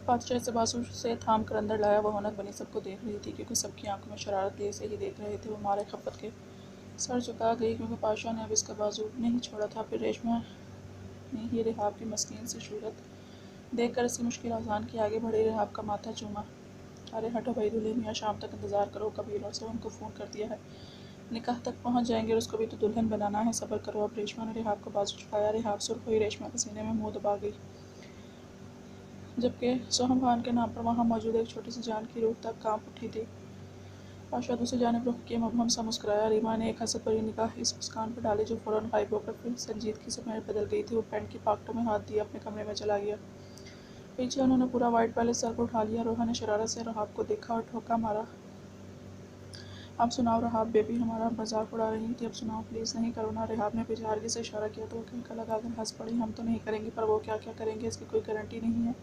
बादशाह से बाजू से थाम कर अंदर लाया। वह रौनक बनी सबको देख रही थी, क्योंकि सबकी आंखों में शरारत लिए से ही देख रहे थे। वो मारे खपत के सर झुका गई, क्योंकि पाशा ने अब इसका बाजू नहीं छोड़ा था। फिर रेशमा ने ही रिहाब की मस्कीन सी सूरत देख कर इसकी मुश्किल आसान की। आगे बढ़ी, रिहाब का माथा चूमा। अरे हटो भाई दूल्हे मियाँ, शाम तक इंतज़ार करो। कबीर और सोहम को फ़ोन कर दिया है, निकाह तक पहुंच जाएंगे और उसको भी तो दुल्हन बनाना है। सब्र करो अब। रेशमा ने रिहाब को बाजू छुड़ाया। रिहाब सुर्ख हुई, रेशमा के सीने में मुंह दबा गई, जबकि सोहम खान के नाम पर वहाँ मौजूद एक छोटी सी जान की रूह तक कांप उठी थी। पाशा दूसरी जानिब रुख किए, मबहम सा मुस्कुराया। रीमा ने एक हसरत भरी निगाह इस मुस्कान पर डाली, जो फ़ौरन गायब होकर फिर संजीदगी से बदल गई थी। वो पैंट की पॉकेटों में हाथ दिए अपने कमरे में चला गया। पीछे उन्होंने पूरा व्हाइट पैलेस सर पर उठा लिया। रोहा ने शरारत से रहाब को देखा और ठोका मारा। अब सुनाओ रहाब बेबी, हमारा मजाक उड़ा रही थी। अब सुनाओ प्लीज़। नहीं करो ना। रिहाब ने बेचारगी से इशारा किया तो वो कहकर लगाकर हंस पड़ी। हम तो नहीं करेंगे, पर वो क्या क्या करेंगे इसकी कोई गारंटी नहीं है।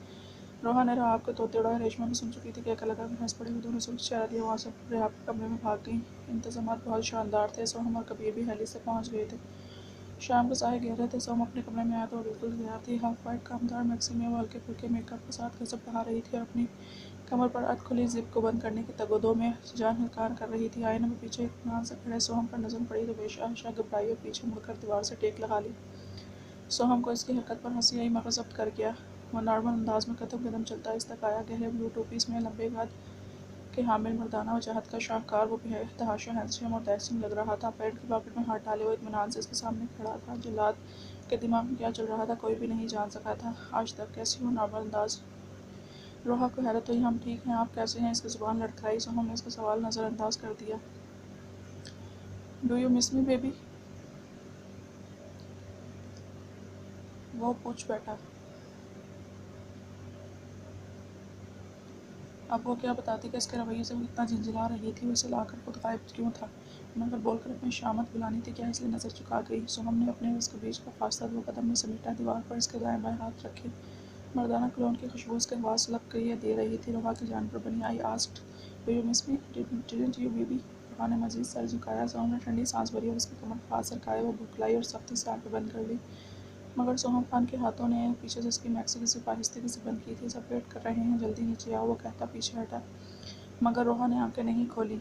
रोहा ने रहाब के तोते उड़ाए। रेशमा भी सुन चुकी थी, कहकर लगाकर हंस पड़ी। वो दोनों से इशारा दिया, वहाँ से रिहाब के कमरे में भाग गई। इंतजामात बहुत शानदार थे। सोहम और कबीर भी हैली से पहुँच गए थे। शाम के साए गहरे थे। सोहम अपने कमरे में आया तो वो बिल्कुल तैयार थी। हाफ वाइट कामदार मैक्सी में वो हल्के फुल्के मेकअप के साथ गजब बहा रही थी और अपनी कमर पर अध खुली जिप को बंद करने की तगोदो में जान हलकार कर रही थी। आईने में पीछे इत्मीनान से खड़े सोहम पर नजर पड़ी तो बेशा घबराई और पीछे मुड़कर दीवार से टेक लगा ली। सोहम को इसकी हरकत पर हंसी आई, मगर जब्त कर गया। वह नॉर्मल अंदाज में कदम कदम चलता इस तक आया। गहरे ब्लू टोपीस में लंबे कद के हामिल मर्दाना वजाहत का शाहकार वो बेतहाशा हैंडसम और तहसीन लग रहा था। पैंट की पॉकेट में हाथ डाले हुए इत्मीनान से इसके सामने खड़ा था। जल्लाद के दिमाग में क्या चल रहा था कोई भी नहीं जान सका था आज तक। कैसी हो नॉर्मल अंदाज। रोहा को हैरत हुई। हम ठीक हैं, आप कैसे हैं। इसकी जुबान लड़खड़ाई। सोहम ने इसका सवाल नज़रअंदाज कर दिया। Do you miss me baby, वो पूछ बैठा। अब वो क्या बताती कि इसके रवैये से वो इतना झिंझिला रही थी। वो इसे लाकर खुद गायब क्यों था। मगर बोलकर अपनी शामत बुलानी थी क्या, इसलिए नज़र चुका गई। सोहम ने अपने उसके बीच का फासला 2 कदम में समेटा। दीवार पर इसके दाएं बाएं हाथ रखे। मर्दाना क्लोन की खुशबू उसके हवा सुलग कर दे रही थी। रोहा की जान पर बनी। I asked do you miss me, didn't you baby. Roha ने मजीद सर झुकाया। सोहम ने ठंडी सांस भरी और उसकी कमर पर हाथ सरकाए। वो बुखलाई और सख्ती से आंखें बंद कर ली, मगर सोहम खान के हाथों ने पीछे से उसकी मैक्सी की जिप आहिस्ते से बंद की थी। सब वेट कर रहे हैं, जल्दी नीचे आओ, वो कहता पीछे हटा। मगर रोहा ने आंखें नहीं खोली।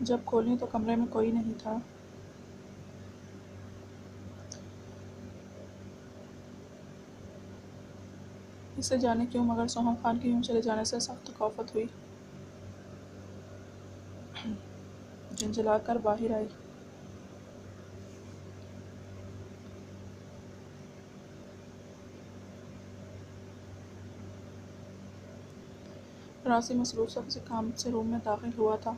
जब खोली तो कमरे में कोई नहीं था। इसे जाने क्यों, मगर सोहम खान के यूं चले जाने से सख्त खौफत हुई। झंझला कर बाहर आई। राशि मसरूफ सा किसी काम से रूम में दाखिल हुआ था,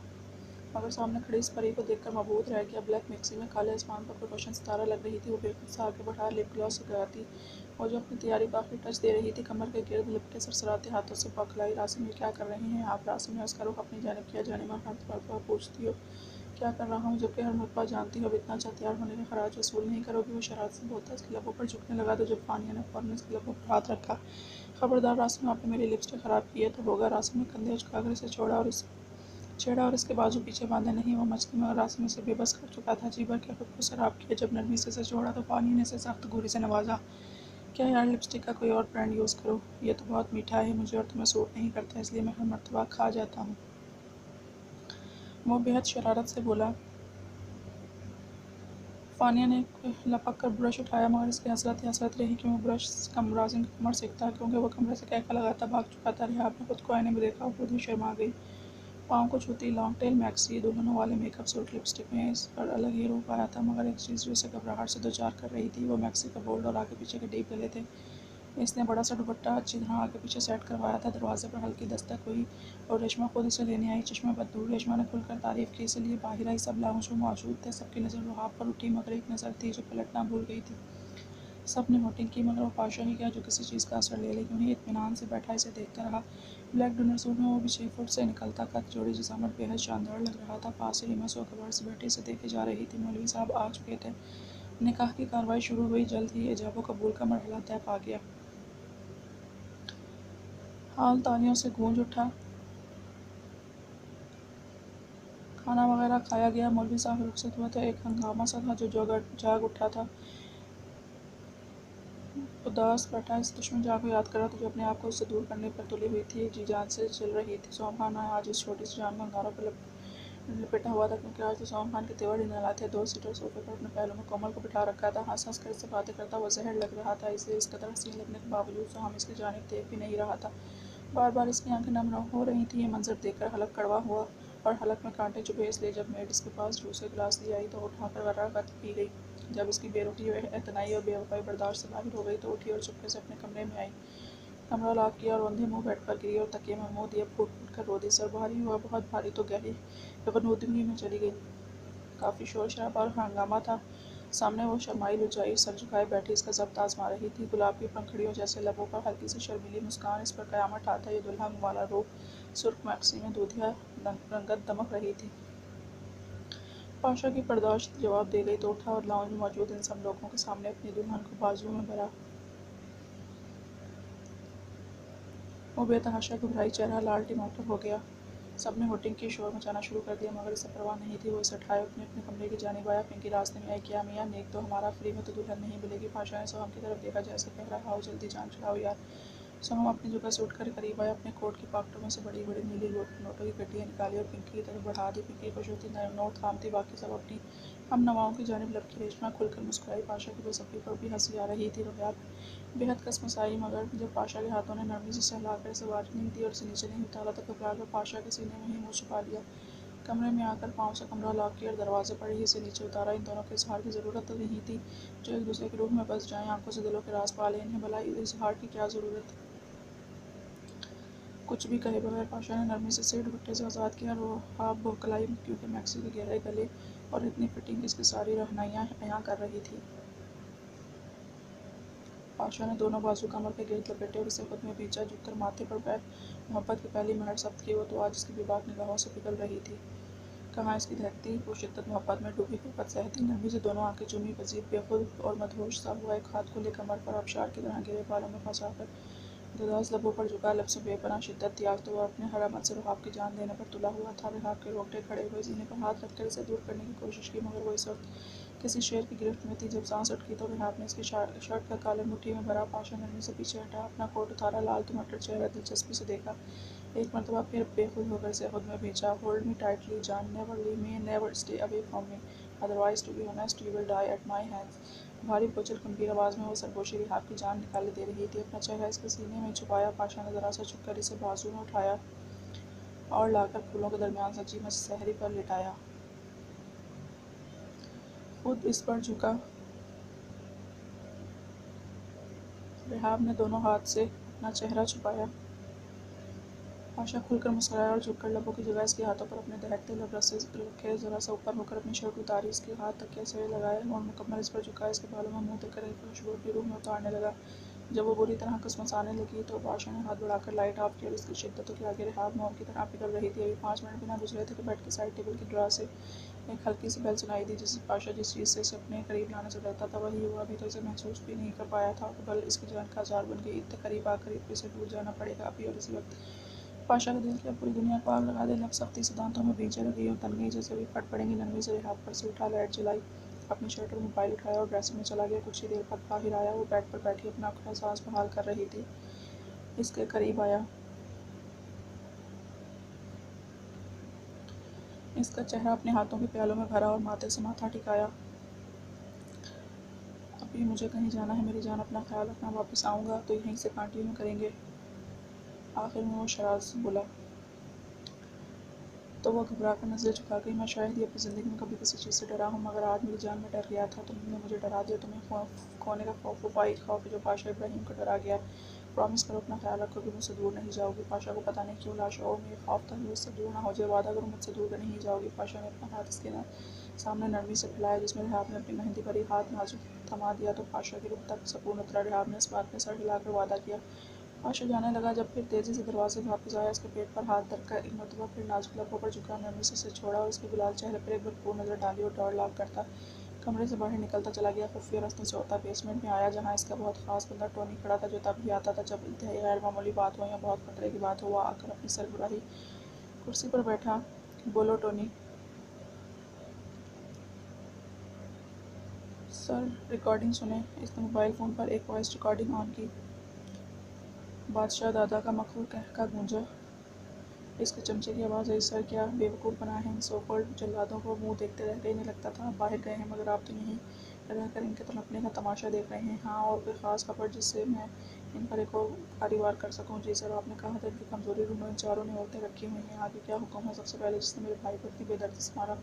मगर सामने खड़ी इस परी को देखकर मबहूत रह गया। ब्लैक मिक्सी में काले आसमान पर कोई रोशन सितारा लग रही थी। वो बेखुद से आगे बढ़ा, लिप ग्लॉस लगाती वो जो अपनी तैयारी को आखिरी टच दे रही थी। कमर के गिर्द लिपटे सरसराते हाथों से बौखलाई। रासिम, ये क्या कर रहे हैं आप। रासिम ने उसका रुख अपनी जानिब किया। जाने में हर मरतबा पूछती हो क्या कर रहा हूँ, जबकि हर मरतबा जानती हो अब इतना अच्छा तैयार होने का खराज वसूल नहीं करोगी। वो शरारत से बोलता इसके लबों पर झुकने लगा तो जब फानिया ने फ़ौरन इसके लबों पर हाथ रखा। खबरदार रासिम, आपने मेरी लिपस्टिक ख़राब की है तो होगा। रासिम ने कंधे उचकाकर इसे छोड़ा और छेड़ा और इसके बाजू पीछे बांधे। नहीं, वो मचली, मगर रासिम इसे बेबस कर चुका था। जी भर के खुद को शराब किया। जब नरमी से इसे छोड़ा तो फानी ने इसे सख्त घूरी से नवाजा। क्या यार, लिपस्टिक का कोई और ब्रांड यूज़ करो, ये तो बहुत मीठा है मुझे और तुम्हें सूट नहीं करता, इसलिए मैं हर मरतबा खा जाता हूँ। वो बेहद शरारत से बोला। फानिया ने लपक कर ब्रश उठाया, मगर इसकी हसरत रही कि वो ब्रश रासिम की कमर सेकता, क्योंकि वह कमरे से कहका लगाता भाग चुका था। रिहाब ने खुद को आईने में देखा और खुद ही शर्मा गई। पाँव को छूती लॉन्ग टेल मैक्सी, दुल्हनों वाले मेकअप सूट, लिपस्टिक में इस पर अलग ही रूप आया था। मगर एक चीज़ जो इसे घबराहट से दो चार कर रही थी, वो मैक्सी का बोल्ड और आगे पीछे के डीप गले थे। इसने बड़ा सा दुपट्टा अच्छी तरह आगे पीछे सेट करवाया था। दरवाजे पर हल्की दस्तक हुई और रेशमा खुद इसे लेने आई। चश्मा बदूर। रेशमा ने खुलकर तारीफ की, इसलिए बाहर आई। सब लाउंज में मौजूद थे। सबकी नज़र रुहाब पर उठी, मगर एक नज़र थी जो पलटना भूल गई थी। सब ने वोटिंग की, मगर वो पाशा ही क्या जो किसी चीज़ का असर ले ले। उन्हें इत्मीनान से बैठा इसे देखता रहा। ब्लैक डिनर सूट में वो भी 6 फुट से निकलता कद, जोड़ी जिसामत बेहद शानदार लग रहा था। पास ही रीमा सोकबर से बैठी इसे देखे जा रही थी। मौलवी साहब आ चुके थे। निकाह की कार्रवाई शुरू हुई। जल्द ही एजाब कबूल का मरहला तय पा गया। हाल तालियों से गूंज उठा। खाना वगैरह खाया गया। मौलवी साहब रुखसत हुए तो एक हंगामा सा था जो जाग उठा था। उदास बैठा इस दुश्मन जान को याद करा तो जो अपने आप को उससे दूर करने पर तुली हुई थी, जी जान से चल रही थी। सोहम खान आज इस छोटी सी जान को अंगारों पर लिपेटा हुआ था, क्योंकि आज तो सोहम खान के तेवर ही न लाए थे। 2 सीटर सोफे पर अपने पहलों में कोमल को बिठा रखा था। हंस हंस कर इससे बातें करता वो जहर लग रहा था, इसलिए इस कदर हसीन लगने के बावजूद सोहम इसकी जानिब देख भी नहीं रहा था। बार बार इसकी आंखें नम हो रही थी। ये मंजर देखकर हलक कड़वा हुआ और हलक में कांटे चुभे, इसलिए जब मेड इसके पास जूस का गिलास ले आई तो उठाकर वर्रागत पी गई। जब इसकी बेरुखी एतनाई और बेवफाई बर्दाश्त से बाहर हो गई तो उठी और चुपके से अपने कमरे में आई। कमरा लॉक किया और औंधे मुंह बेड पर गिरी और तकिए में मुंह दिए फूट फूट कर रो दी। सर भारी हुआ, बहुत भारी, तो गहरी गगनोदगी में चली गई। काफ़ी शोर शराबा और हंगामा था। सामने वो शर्माई लुचाई सर झुकाए बैठी इसका ज़ब्त आजमा रही थी। गुलाब की पंखड़ियों जैसे लबों पर हल्की सी शर्मीली मुस्कान, इस पर कयामत ठाता ये दुल्हा वाला रूप। सुर्ख मैक्सी में दूधिया रंगत दमक रही थी। पाशा की बर्दाश्त जवाब दे गई तो उठा और लाउंज में मौजूद इन सब लोगों के सामने अपनी दुल्हन को बाजुओं में भरा। वो बेतहाशा घबराई, चेहरा लाल टमाटर हो गया। सबने होटिंग की शोर मचाना शुरू कर दिया, मगर इसे परवाह नहीं थी। वो इसे उठाए अपने अपने कमरे की जानिब आया। पिंकी रास्ते में आई। क्या मियाँ, नेक तो हमारा, फ्री में तो दुल्हन नहीं मिलेगी। पाशा ने सोहम की तरफ देखा, जैसे कह रहा, आओ जल्दी जान छुड़ाओ यार। सोहम अपनी जगह से उठकर करीब आया। अपने कोट की पॉकेटों में से बड़ी बड़ी नीली नोटों की गड्डियाँ निकाली और पिंकी की तरफ बढ़ा दी। पिंकी खुश होती नोट थामती, बाकी सब अपनी हम नवाओं की जानिब लपकी। रेशमा खुलकर मुस्कुराई। पाशा की बेसब्री पर भी हंसी आ रही थी। रोयार बेहद कसमसाई, मगर जब पाशा के हाथों ने नरमी से सहलाकर इसे वार्निंग दी और इसे नीचे नहीं उतारा तो घबराकर पाशा के सीने में ही मुँह छुपा लिया। कमरे में आकर पाँव से कमरा लॉक किया और दरवाजे पर ही इसे नीचे उतारा। इन दोनों के इजहार की ज़रूरत तो नहीं थी, जो एक दूसरे की रूह में बस जाएं, आंखों से दिलों के राज पा लें। इन्हें भला इजहार की क्या ज़रूरत। कुछ भी कहे बगैर पाशा ने नरमी से सिर दुपट्टे से आज़ाद किया और आप बौखलाई, क्योंकि मैक्सी के गहरे गले और इतनी फिटिंग इसकी सारी रहनाइयाँ अयां कर रही थी। पाशा ने दोनों बाजू कमर के गिर्द लपेटे और इसे खुद में भींचा। झुककर माथे पर पैर मोहब्बत की पहली महर जब्त की वो तो आज इसकी बेबाक निगाहों से पिघल रही थी। कहाँ इसकी दहकती पुरशिद्दत मोहब्बत में डूबी गुर्बत सहती। नरमी से दोनों आंखें चूमी, पजीब, बेखुद और मदहोश सा हुआ एक हाथ को ले कमर पर आबशार की तरह गिरे बालों में फंसाकर दुदास लबों पर झुका। लब से बेपनाह शिद्दत थी। आज तो वह अपने हरामत से रुहाब की जान देने पर तुला हुआ था। रुहाब के रोंगटे खड़े हुए, सीने पर हाथ रखकर इसे दूर करने की कोशिश की, मगर वो इस वक्त किसी शेर की गिरफ्त में थी। जब सांस अटकी तो रिहाब ने इसकी शर्ट का कॉलर मुट्ठी में भरा। पाशा नरमी से पीछे हटा, अपना कोट उतारा, लाल टमाटर चेहरा दिलचस्पी से देखा। एक मरतबा फिर बेखुद होकर इसे खुद में भेजा। होल्ड मी टाइटली जान, never leave me, never stay away from me, otherwise to be honest you will die at my hands. भारी बोझल गंभीर आवाज़ में वो सरगोशी रिहाब की जान निकाले दे रही थी। अपना चेहरा इसके सीने में छुपाया, पाशा ने जरा सा झुककर इसे बाजू में उठाया और लाकर फूलों के दरमियान सजी सहरी पर लिटाया। खुद इस पर झुका। रिहाब ने दोनों हाथ से अपना चेहरा छुपाया। पाशा खुलकर मुस्कुराया और झुककर लबों की जगह इसके हाथों पर अपने दहकते लब रस्से रखे। जरा सा ऊपर होकर अपनी शर्ट उतारी, इसके हाथ तकिया से लगाए और मुकम्मल इस पर झुकाया। इसके बालों में मुंह देकर एक खुशबू अपनी रूह में उतारने लगा। जब वो बुरी तरह कसमसाने लगी तो पाशा ने हाथ बढ़ाकर लाइट ऑफ किया और इसकी शिद्दतों के आगे रिहाब मोम की तरह पिघल रही थी। अभी 5 मिनट बिना गुजरे थे कि बेड की साइड टेबल की ड्रा से एक हल्की सी बेल सुनाई दी। जिस पाशा जिस चीज़ से इसे अपने करीब लाने से डरता था वही हुआ। अभी तो इसे महसूस भी नहीं कर पाया था कि बल इसकी जान का औजार बन गई। इतने करीब आकर इसे टूट जाना पड़ेगा अभी और इसी वक्त। पाशा के दिल की अब पूरी दुनिया को आग लगा दे। लब सख्ती से दांतों में बींचे लगी और तन गई, जैसे भी फट पड़ेंगी। नरमी से रिहाब पर से उठा, लाइट जलाई, अपनी शर्ट और मोबाइल उठाया और ड्रेसिंग में चला गया। कुछ ही देर बाद बाहर आया। वो बेड पर बैठी अपना खुला सांस बहाल कर रही थी। इसके करीब आया। इसका चेहरा अपने हाथों के प्यालों में भरा और माथे से माथा टिकाया। अभी मुझे कहीं जाना है मेरी जान, अपना ख्याल रखना। वापस आऊँगा तो यहीं से कंटिन्यू करेंगे। आखिर में वो शराज बोला तो वह घबरा कर नज़रें झुका गई। मैं शायद ही अपनी ज़िंदगी में कभी किसी चीज़ से डरा हूँ, मगर आज मेरी जान में डर गया था। तुमने मुझे डरा दिया। तुम्हें खोने का खौफ, वो बाइक खौफ जो पाशा इब्राहिम को डरा गया। प्रॉमिस करो अपना ख्याल रखोगे, मुझसे दूर नहीं जाओगी। पाशा को पता नहीं क्यों लाशों में ये खौफ था कि मुझसे दूर ना हो जाए। वादा करो मुझसे दूर नहीं जाओगी। पाशा ने अपना हाथ इसके सामने नरमी से फैलाया, जिसमें रिहाब ने अपनी मेहंदी भरी हाथ नाजुक थमा दिया तो पाशा की रुख तक सुकून उतरा। रिहाब ने इस बात में सर हिलाकर वादा किया। पाशा जाने लगा। जब फिर तेज़ी से दरवाजे में वापस आया, उसके पेट पर हाथ धरकर एक मरतबा फिर नाजुक लबों पर झुका, नरमी से उसे छोड़ा और उसके गुलाल चेहरे पर एक भरपूर नज़र डाली और डोर लॉक करता कमरे से बाहर निकलता चला गया। खुफिया रास्तों से होता बेसमेंट में आया, जहाँ इसका बहुत खास बंदा टोनी खड़ा था, जो तब भी आता था जब इंतहाई गैर मामूली बात हो या बहुत खतरे की बात हो। वह आकर अपनी सरबराही कुर्सी पर बैठा। बोलो टोनी। सर रिकॉर्डिंग सुने। इसने मोबाइल फ़ोन पर एक वॉइस रिकॉर्डिंग ऑन की। बादशाह दादा का मकहूर कहका गूंजा। इसके चमचे की आवाज़ आई। सर क्या बेवकूफ़ बना है इन सोकॉल्ड जल्लादों को। मुंह देखते रह गए। इन्हें लगता था आप बाहर गए हैं, मगर आप तो यहीं रहकर इनके तड़पने का तमाशा देख रहे हैं। हाँ, और कोई ख़ास खबर जिससे मैं इन पर एक और भारी वार कर सकूं। जी सर, आपने कहा था इनकी कमज़ोरी ढूंढो। इन चारों ने औरतें रखी हुई हैं। आगे क्या हुक्म है। सबसे पहले जिसने मेरे भाई को इतनी बेदर्दी से मारा,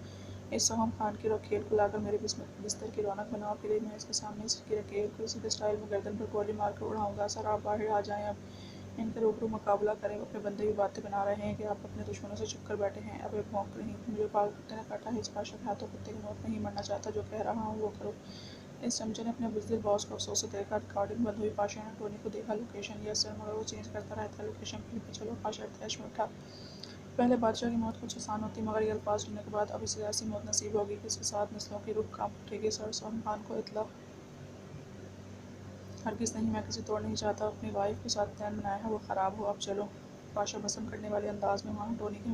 इस सोहम खान की रखेल को लाकर मेरे बिस्तर की रौनक बनाओ। फिर मैं इसके सामने इसकी रखेल को सीधे स्टाइल में गर्दन पर गोली मारकर उड़ाऊंगा। सर आप बाहर आ जाएं अब। इनके रूबरू मुकाबला करें। अपने बंदे भी बातें बना रहे हैं कि आप अपने दुश्मनों से छुप कर बैठे हैं। अब एक भौंक रही। मुझे पागल कुत्ते ने काटा है। इस बादशाह के हाथों कुत्ते की मौत नहीं। मरना चाहता। जो कह रहा हूँ वो करो। इस चमचे ने अपने बुज़दिल बॉस को अफसोस से देखा। रिकॉर्डिंग बंद हुई। पाशा ने टोनी को देखा। लोकेशन यस सर, मगर वो चेंज करता रहता है लोकेशन। फिर भी चलो। पाशा तैश में उठा। पहले बादशाह की मौत कुछ आसान होती, मगर ये अल्फाज सुनने के बाद अब इसे ऐसी मौत नसीब होगी कि इसके साथ नस्लों की रुख कांप उठेगी। सर सोहम खान को इतला हरगिज़ नहीं। मैं किसी तोड़ नहीं चाहता। अपनी वाइफ के साथ प्लान बनाया है, वो ख़राब हो। अब चलो। पाशा भस्म करने वाले अंदाज में वहाँ टोनी के